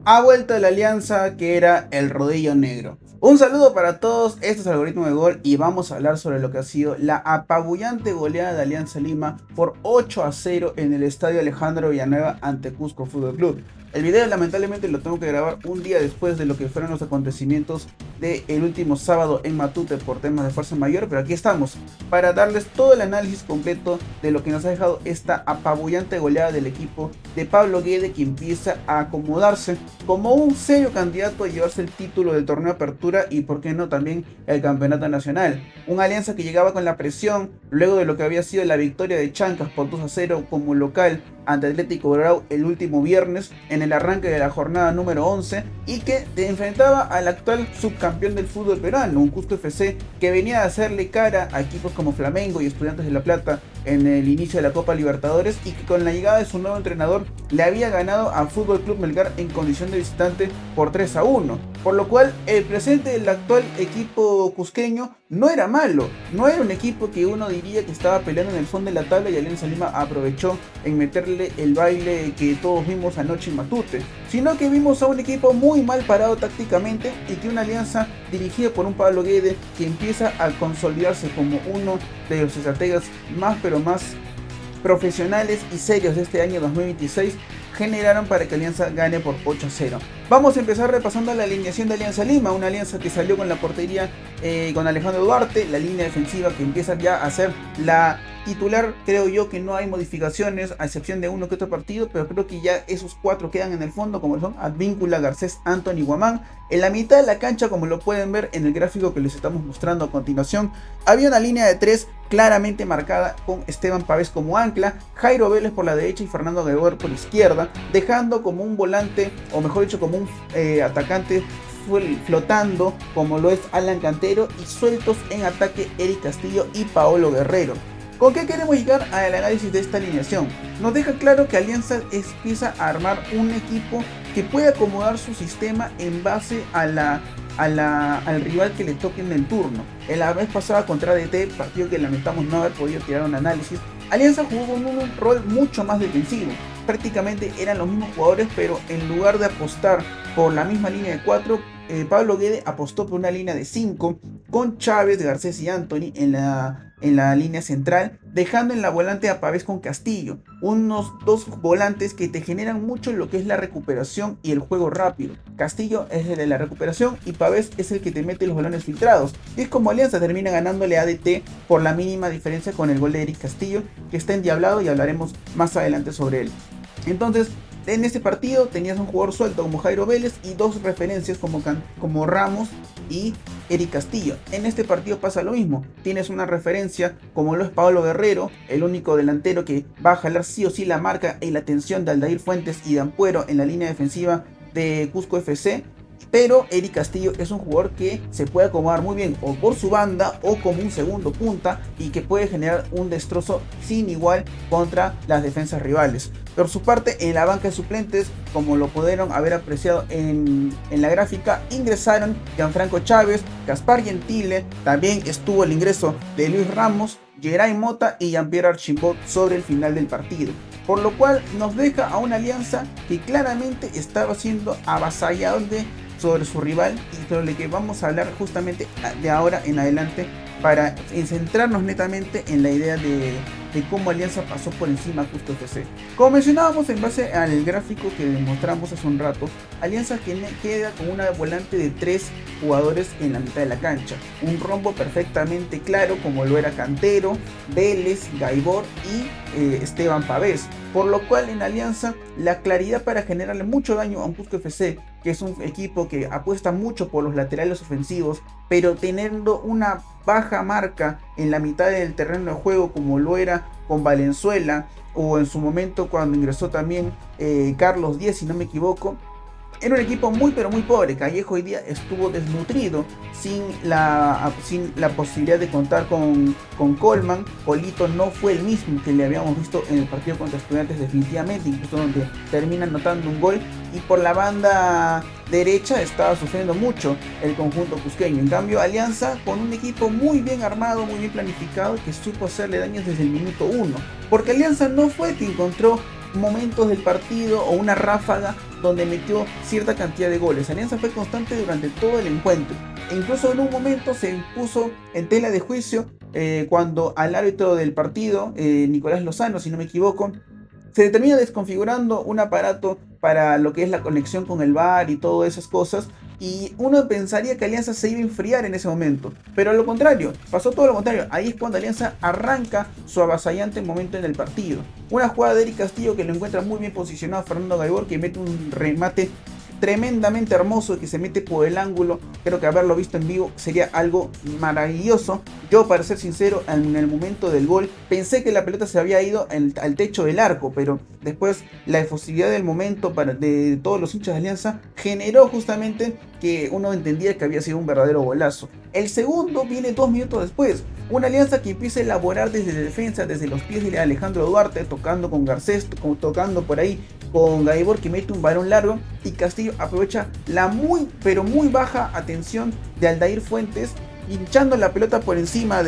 Ha vuelto la alianza que era el rodillo negro. Un saludo para todos, esto es Algoritmo de Gol y vamos a hablar sobre lo que ha sido la apabullante goleada de Alianza Lima por 8-0 en el estadio Alejandro Villanueva ante Cusco Fútbol Club. El video lamentablemente lo tengo que grabar un día después de lo que fueron los acontecimientos del último sábado en Matute por temas de fuerza mayor, pero aquí estamos para darles todo el análisis completo de lo que nos ha dejado esta apabullante goleada del equipo de Pablo Guede, que empieza a acomodarse como un serio candidato a llevarse el título del torneo Apertura y por qué no también el campeonato nacional. Una alianza que llegaba con la presión luego de lo que había sido la victoria de Chancas por 2-0 como local ante Atlético Grau el último viernes en el arranque de la jornada número 11 y que enfrentaba al actual subcampeón del fútbol peruano, un Cusco FC que venía a hacerle cara a equipos como Flamengo y Estudiantes de La Plata en el inicio de la Copa Libertadores y que con la llegada de su nuevo entrenador le había ganado a Fútbol Club Melgar en condición de visitante por 3-1, por lo cual el presente del actual equipo cusqueño no era malo, no era un equipo que uno diría que estaba peleando en el fondo de la tabla y Alianza Lima aprovechó en meterle el baile que todos vimos anoche en Matute, sino que vimos a un equipo muy mal parado tácticamente y que una alianza dirigida por un Pablo Guede que empieza a consolidarse como uno de los estrategas más pero más profesionales y serios de este año 2026 generaron para que Alianza gane por 8-0. Vamos a empezar repasando la alineación de Alianza Lima, una alianza que salió con la portería con Alejandro Duarte, la línea defensiva que empieza ya a ser la titular. Creo yo que no hay modificaciones a excepción de uno que otro partido, pero creo que ya esos cuatro quedan en el fondo, como son Advíncula, Garcés, Anthony, Guamán. En la mitad de la cancha, como lo pueden ver en el gráfico que les estamos mostrando a continuación, había una línea de tres claramente marcada con Esteban Pavés como ancla, Jairo Vélez por la derecha y Fernando Guevara por la izquierda, dejando como un volante, o mejor dicho como un atacante flotando como lo es Alan Cantero, y sueltos en ataque Eric Castillo y Paolo Guerrero. ¿Con qué queremos llegar al análisis de esta alineación? Nos deja claro que Alianza empieza a armar un equipo que puede acomodar su sistema en base al rival que le toque en el turno. En la vez pasada contra DT, partido que lamentamos no haber podido tirar un análisis, Alianza jugó con un rol mucho más defensivo. Prácticamente eran los mismos jugadores, pero en lugar de apostar por la misma línea de 4, Pablo Guede apostó por una línea de 5 con Chávez, Garcés y Anthony en la línea central, dejando en la volante a Pavés con Castillo, unos dos volantes que te generan mucho lo que es la recuperación y el juego rápido. Castillo es el de la recuperación y Pavés es el que te mete los balones filtrados, y es como Alianza termina ganándole a ADT por la mínima diferencia con el gol de Eric Castillo, que está endiablado y hablaremos más adelante sobre él. Entonces, en este partido tenías un jugador suelto como Jairo Vélez y dos referencias como Ramos y Eric Castillo. En este partido pasa lo mismo. Tienes una referencia como lo es Paolo Guerrero, el único delantero que va a jalar sí o sí la marca y la atención de Aldair Fuentes y de Ampuero en la línea defensiva de Cusco FC. Pero Eric Castillo es un jugador que se puede acomodar muy bien o por su banda o como un segundo punta y que puede generar un destrozo sin igual contra las defensas rivales. Por su parte, en la banca de suplentes, como lo pudieron haber apreciado en la gráfica, ingresaron Gianfranco Chávez, Gaspar Gentile, también estuvo el ingreso de Luis Ramos, Geray Mota y Jean-Pierre Archimbot sobre el final del partido. Por lo cual nos deja a una alianza que claramente estaba siendo avasallante sobre su rival y sobre lo que vamos a hablar justamente de ahora en adelante para centrarnos netamente en la idea de cómo Alianza pasó por encima a Cusco FC. Como mencionábamos en base al gráfico que demostramos hace un rato, Alianza queda con una volante de 3 jugadores en la mitad de la cancha, un rombo perfectamente claro como lo era Cantero, Vélez, Gaibor y Esteban Pavés, por lo cual en Alianza la claridad para generarle mucho daño a un Cusco FC, que es un equipo que apuesta mucho por los laterales ofensivos, pero teniendo una baja marca en la mitad del terreno de juego como lo era con Valenzuela o en su momento cuando ingresó también Carlos Díez, si no me equivoco. Era un equipo muy pero muy pobre. Callejo hoy día estuvo desnutrido sin la posibilidad de contar con Coleman. Polito no fue el mismo que le habíamos visto en el partido contra Estudiantes definitivamente, incluso donde termina anotando un gol. Y por la banda derecha estaba sufriendo mucho el conjunto cusqueño. En cambio, Alianza con un equipo muy bien armado, muy bien planificado, que supo hacerle daños desde el minuto 1. Porque Alianza no fue el que encontró momentos del partido o una ráfaga donde metió cierta cantidad de goles. Alianza fue constante durante todo el encuentro e incluso en un momento se puso en tela de juicio cuando al árbitro del partido, Nicolás Lozano, si no me equivoco, se termina desconfigurando un aparato para lo que es la conexión con el VAR y todas esas cosas. Y uno pensaría que Alianza se iba a enfriar en ese momento. Pero a lo contrario, pasó todo lo contrario. Ahí es cuando Alianza arranca su avasallante momento en el partido. Una jugada de Eric Castillo que lo encuentra muy bien posicionado a Fernando Gaibor, que mete un remate tremendamente hermoso que se mete por el ángulo. Creo que haberlo visto en vivo sería algo maravilloso. Yo, para ser sincero, en el momento del gol pensé que la pelota se había ido al techo del arco, pero después la efusividad del momento de todos los hinchas de Alianza generó justamente que uno entendía que había sido un verdadero golazo. El segundo viene 2 minutos después. Una Alianza que empieza a elaborar desde la defensa, desde los pies de Alejandro Duarte, tocando con Garcés, tocando por ahí con Gaibor, que mete un balón largo, y Castillo aprovecha la muy pero muy baja atención de Aldair Fuentes, hinchando la pelota por encima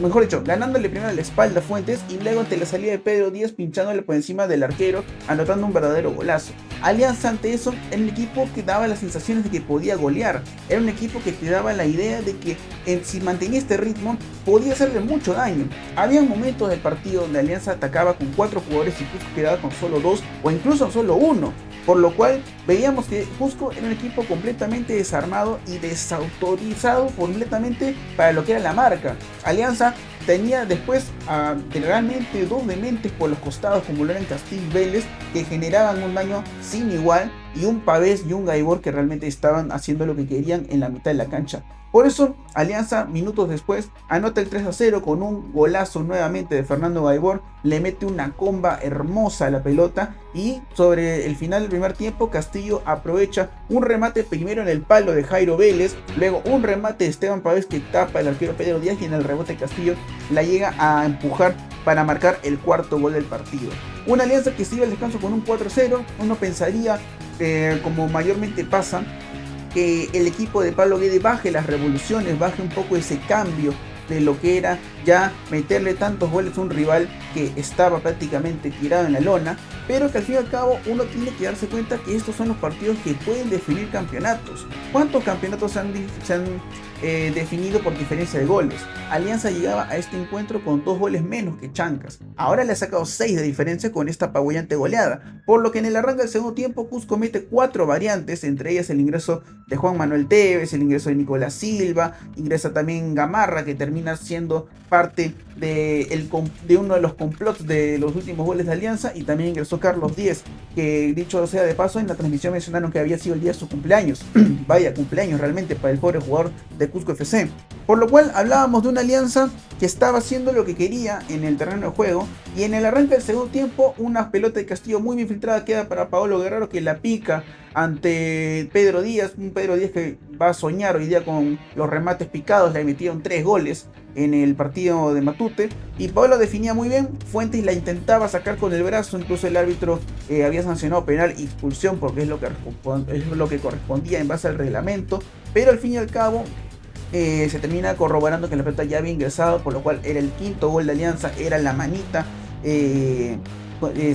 mejor dicho, ganándole primero la espalda a Fuentes y luego ante la salida de Pedro Díaz pinchándole por encima del arquero, anotando un verdadero golazo. Alianza ante eso era un equipo que daba las sensaciones de que podía golear, era un equipo que te daba la idea de que si mantenía este ritmo podía hacerle mucho daño. Había momentos del partido donde Alianza atacaba con 4 jugadores y Cusco quedaba con solo 2 o incluso solo 1. Por lo cual veíamos que Cusco era un equipo completamente desarmado y desautorizado completamente para lo que era la marca. Alianza tenía después realmente 2 dementes por los costados como lo eran Castillo y Vélez, que generaban un daño sin igual, y un Pavés y un Gaibor que realmente estaban haciendo lo que querían en la mitad de la cancha. Por eso Alianza minutos después anota el 3-0 con un golazo nuevamente de Fernando Gaibor, le mete una comba hermosa a la pelota y sobre el final del primer tiempo Castillo aprovecha un remate primero en el palo de Jairo Vélez, luego un remate de Esteban Pavés que tapa el arquero Pedro Díaz y en el rebote Castillo la llega a empujar para marcar el cuarto gol del partido. Una Alianza que sigue al descanso con un 4-0, uno pensaría, como mayormente pasa, que el equipo de Pablo Guede baje las revoluciones, baje un poco ese cambio de lo que era ya meterle tantos goles a un rival que estaba prácticamente tirado en la lona, pero que al fin y al cabo uno tiene que darse cuenta que estos son los partidos que pueden definir campeonatos. ¿Cuántos campeonatos se han definido por diferencia de goles? Alianza llegaba a este encuentro con 2 goles menos que Chancas, ahora le ha sacado 6 de diferencia con esta apabullante goleada, por lo que en el arranque del segundo tiempo Cusco mete 4 variantes, entre ellas el ingreso de Juan Manuel Tevez, el ingreso de Nicolás Silva, ingresa también Gamarra, que termina siendo parte de uno de los complots de los últimos goles de Alianza, y también ingresó Carlos Díez, que dicho sea de paso, en la transmisión mencionaron que había sido el día de su cumpleaños. Vaya cumpleaños realmente para el pobre jugador de Cusco FC. Por lo cual hablábamos de una Alianza que estaba haciendo lo que quería en el terreno de juego, y en el arranque del segundo tiempo una pelota de Castillo muy bien filtrada queda para Paolo Guerrero, que la pica ante Pedro Díaz, un Pedro Díaz que va a soñar hoy día con los remates picados, le metieron 3 goles en el partido de Matute, y Paolo definía muy bien, Fuentes la intentaba sacar con el brazo, incluso el árbitro había sancionado penal y expulsión porque es lo que correspondía en base al reglamento, pero al fin y al cabo se termina corroborando que la pelota ya había ingresado, por lo cual era el quinto gol de Alianza, era la manita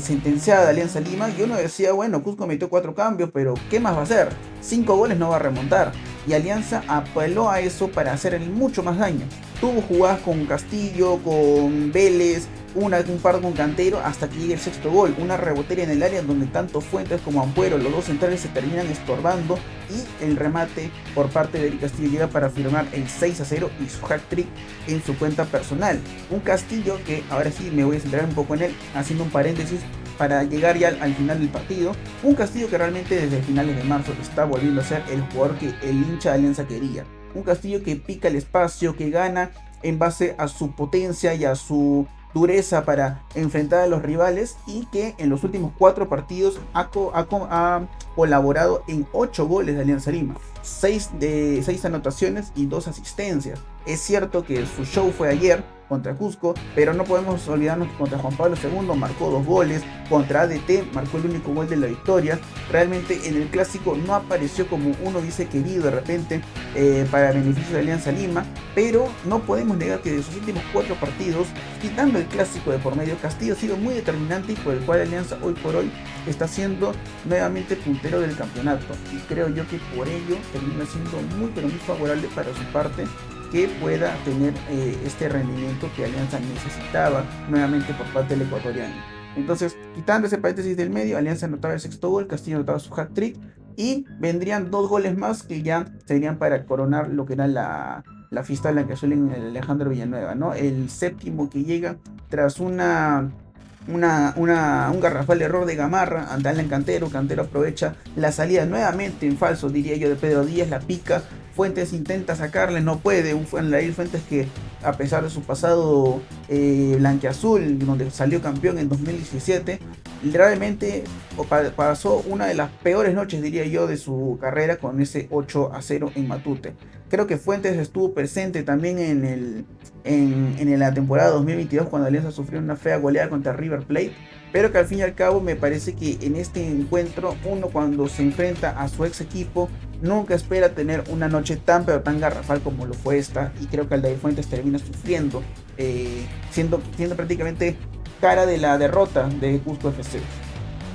sentenciada de Alianza Lima, y uno decía, bueno, Cusco metió 4 cambios, pero ¿qué más va a hacer? 5 goles no va a remontar, y Alianza apeló a eso para hacer mucho más daño. Tuvo jugadas con Castillo, con Vélez, un par con Cantero, hasta que llega el sexto gol, una rebotería en el área donde tanto Fuentes como Ampuero, los dos centrales, se terminan estorbando, y el remate por parte de Eric Castillo llega para firmar el 6-0 y su hat-trick en su cuenta personal. Un Castillo que ahora sí me voy a centrar un poco en él, haciendo un paréntesis para llegar ya al final del partido. Un Castillo que realmente desde finales de marzo está volviendo a ser el jugador que el hincha de Alianza quería. Un Castillo que pica el espacio, que gana en base a su potencia y a su dureza para enfrentar a los rivales, y que en los últimos 4 partidos ha colaborado en 8 goles de Alianza Lima, 6 anotaciones y 2 asistencias. Es cierto que su show fue ayer contra Cusco, pero no podemos olvidarnos que contra Juan Pablo II marcó 2 goles, contra ADT marcó el único gol de la victoria. Realmente en el clásico no apareció como uno hubiese querido de repente para beneficio de Alianza Lima, pero no podemos negar que de sus últimos 4 partidos, quitando el clásico de por medio, Castillo ha sido muy determinante y por el cual Alianza hoy por hoy está siendo nuevamente puntero del campeonato, y creo yo que por ello termina siendo muy pero muy favorable para su parte que pueda tener este rendimiento que Alianza necesitaba nuevamente por parte del ecuatoriano. Entonces, quitando ese paréntesis del medio, Alianza anotaba el 6º gol, Castillo anotaba su hat-trick y vendrían 2 goles más que ya serían para coronar lo que era la fiesta blanquiazul en el Alejandro Villanueva, ¿no? El 7º que llega tras un garrafal error de Gamarra ante Alan Cantero. Cantero aprovecha la salida nuevamente en falso, diría yo, de Pedro Díaz, la pica. Fuentes intenta sacarle, no puede. Un Fuentes que, a pesar de su pasado blanquiazul, donde salió campeón en 2017, realmente pasó una de las peores noches, diría yo, de su carrera con ese 8-0 en Matute. Creo que Fuentes estuvo presente también en la temporada 2022 cuando Alianza sufrió una fea goleada contra River Plate, pero que al fin y al cabo me parece que en este encuentro uno, cuando se enfrenta a su ex equipo, nunca espera tener una noche tan pero tan garrafal como lo fue esta, y creo que Aldair Fuentes termina sufriendo, siendo prácticamente cara de la derrota de Cusco FC.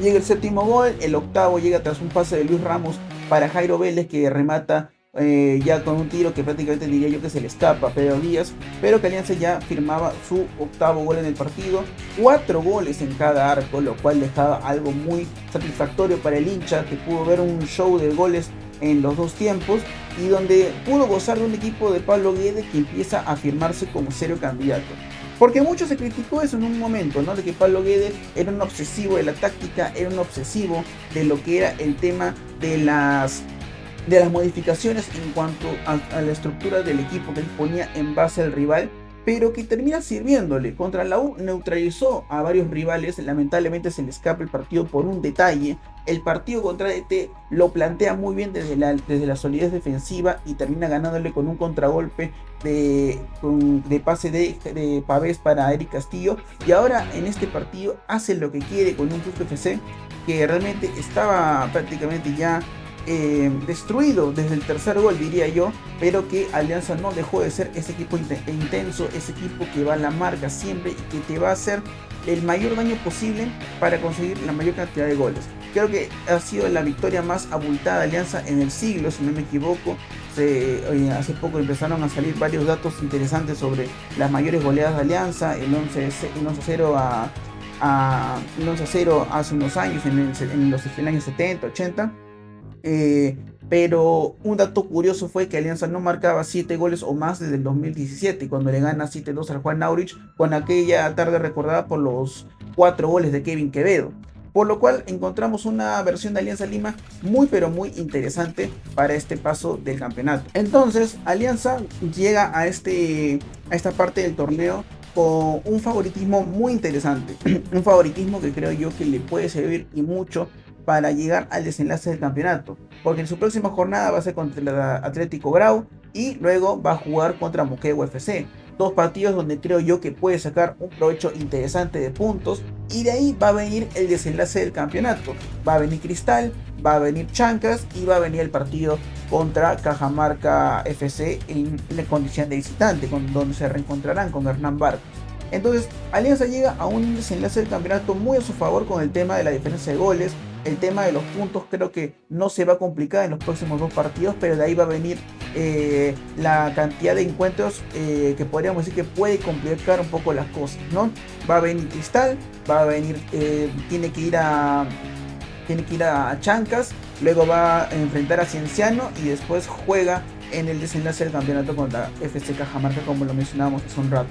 Llega el 7º gol, el 8º llega tras un pase de Luis Ramos para Jairo Vélez, que remata ya con un tiro que prácticamente diría yo que se le escapa a Pedro Díaz, pero que Alianza ya firmaba su 8º gol en el partido, 4 goles en cada arco, lo cual dejaba algo muy satisfactorio para el hincha, que pudo ver un show de goles en los 2 tiempos y donde pudo gozar de un equipo de Pablo Guede que empieza a afirmarse como serio candidato. Porque mucho se criticó eso en un momento, ¿no? De que Pablo Guede era un obsesivo de la táctica, era un obsesivo de lo que era el tema de las modificaciones en cuanto a la estructura del equipo que él ponía en base al rival, pero que termina sirviéndole. Contra la U neutralizó a varios rivales, lamentablemente se le escapa el partido por un detalle. El partido contra DT lo plantea muy bien desde la solidez defensiva y termina ganándole con un contragolpe de pase de Pavés para Eric Castillo, y ahora en este partido hace lo que quiere con un Cusco FC que realmente estaba prácticamente ya destruido desde el 3er gol, diría yo, pero que Alianza no dejó de ser ese equipo intenso, ese equipo que va a la marca siempre y que te va a hacer el mayor daño posible para conseguir la mayor cantidad de goles. Creo que ha sido la victoria más abultada de Alianza en el siglo, si no me equivoco. Hace poco empezaron a salir varios datos interesantes sobre las mayores goleadas de Alianza, el 11-0 hace unos años, en los años 70, 80. Pero un dato curioso fue que Alianza no marcaba 7 goles o más desde el 2017, cuando le gana 7-2 al Juan Aurich, con aquella tarde recordada por los 4 goles de Kevin Quevedo. Por lo cual encontramos una versión de Alianza Lima muy pero muy interesante para este paso del campeonato. Entonces Alianza llega a esta parte del torneo con un favoritismo muy interesante. Un favoritismo que creo yo que le puede servir y mucho para llegar al desenlace del campeonato, porque en su próxima jornada va a ser contra el Atlético Grau y luego va a jugar contra Moquegua FC. 2 partidos donde creo yo que puede sacar un provecho interesante de puntos, y de ahí va a venir el desenlace del campeonato. Va a venir Cristal, va a venir Chancas y va a venir el partido contra Cajamarca FC en la condición de visitante, donde se reencontrarán con Hernán Barcos. Entonces Alianza llega a un desenlace del campeonato muy a su favor con el tema de la diferencia de goles. El tema de los puntos creo que no se va a complicar en los próximos 2 partidos, pero de ahí va a venir la cantidad de encuentros que podríamos decir que puede complicar un poco las cosas, ¿no? Va a venir Cristal, va a venir, tiene que ir a Chancas, luego va a enfrentar a Cienciano y después juega en el desenlace del campeonato contra FC Cajamarca, como lo mencionábamos hace un rato.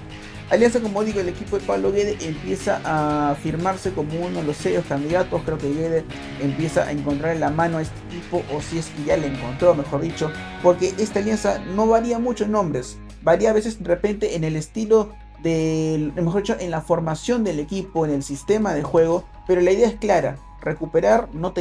Alianza, como digo, el equipo de Pablo Guede empieza a firmarse como uno de los serios candidatos. Creo que Guede empieza a encontrar la mano a este equipo, o si es que ya le encontró, mejor dicho, porque esta alianza no varía mucho en nombres, varía a veces de repente en el estilo mejor dicho, en la formación del equipo, en el sistema de juego, pero la idea es clara: recuperar, no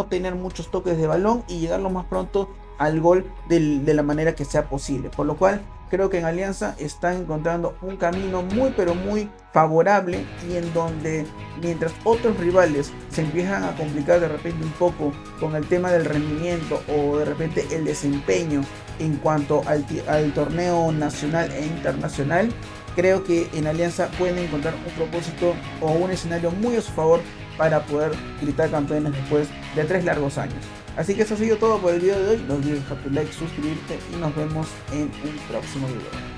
tener muchos toques de balón y llegar lo más pronto al gol de la manera que sea posible. Por lo cual creo que en Alianza está encontrando un camino muy pero muy favorable, y en donde mientras otros rivales se empiezan a complicar de repente un poco con el tema del rendimiento o de repente el desempeño en cuanto al torneo nacional e internacional, creo que en Alianza pueden encontrar un propósito o un escenario muy a su favor para poder gritar campeones después de 3 largos años. Así que eso ha sido todo por el video de hoy. No olvides dejar tu like, suscribirte y nos vemos en un próximo video.